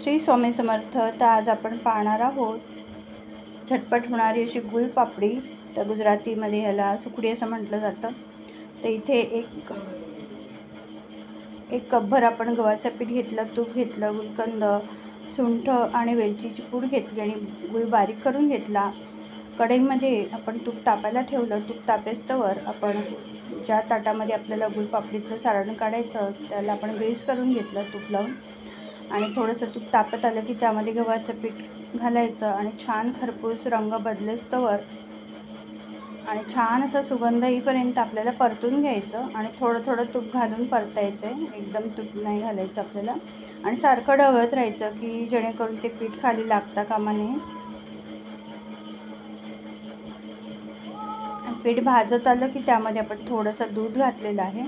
श्री स्वामी समर्थ. तर आज आपण पाहणार आहोत झटपट होणारी अशी गुळपापडी. तर गुजरातीमध्ये ह्याला सुकडी असं म्हटलं जातं. तर इथे एक कपभर आपण गव्हाचं पीठ घेतलं, तूप घेतलं, गुलकंद, सुंठ आणि वेलचीची पूड घेतली आणि गुळ बारीक करून घेतला. कढईमध्ये आपण तूप तापायला ठेवलं. तूप तापेस्तवर आपण ज्या ताटामध्ये आपल्याला गुळपापडीचं सारण काढायचं त्याला आपण ग्रीस करून घेतलं तूप लावून. आणि थोडंसं तूप तापत आलं की त्यामध्ये गव्हाचं पीठ घालायचं आणि छान खरपूस रंग बदलेस्तवर आणि छान असा सुगंध येईपर्यंत आपल्याला परतून घ्यायचं. आणि थोडं थोडं तूप घालून परतायचं आहे, एकदम तूप नाही घालायचं आपल्याला. आणि सारखं ढवळत राहायचं की जेणेकरून ते पीठ खाली लागता कामा नये. पीठ भाजत आलं की त्यामध्ये आपण थोडंसं दूध घातलेलं आहे.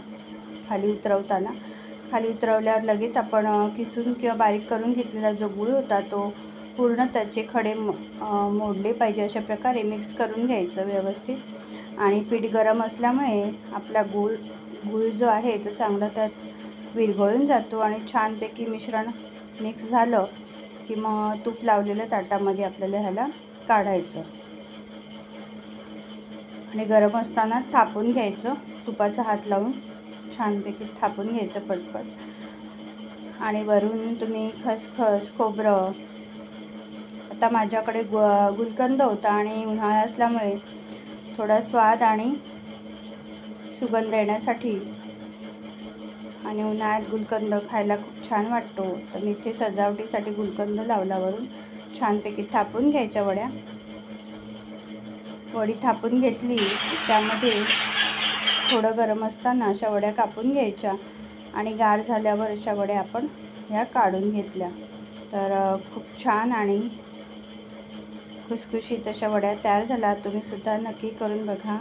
खाली उतरवल्यावर लगेच आपण किसून किंवा बारीक करून घेतलेला जो गूळ होता तो पूर्ण त्याचे खडे मोडले पाहिजे अशा प्रकारे मिक्स करून घ्यायचं व्यवस्थित. आणि पीठ गरम असल्यामुळे आपला गूळ जो आहे तो चांगला त्यात विरघळून जातो आणि छानपैकी मिश्रण मिक्स झालं की मग तूप लावलेल्या ताटामध्ये आपल्याला ह्याला काढायचं आणि गरम असताना थापून घ्यायचं. तुपाचा हात लावून छानपैकी थापून घ्यायचं पटपट. आणि वरून तुम्ही खसखस, खोबरं, आता माझ्याकडे गुलकंद होता आणि उन्हाळा असल्यामुळे थोडा स्वाद आणि सुगंध येण्यासाठी आणि उन्हाळ्यात गुलकंद खायला खूप छान वाटतो तर मी इथे सजावटीसाठी गुलकंद लावला. वरून छानपैकी थापून घ्यायच्या वडी थापून घेतली. त्यामध्ये थोडं गरम असताना अशा वड्या कापून घ्यायच्या आणि गार झाल्यावर अशा वड्या आपण ह्या काढून घेतल्या. तर खूप छान आणि खुसखुशीत अशा वड्या तयार झाल्या. तुम्ही सुद्धा नक्की करून बघा.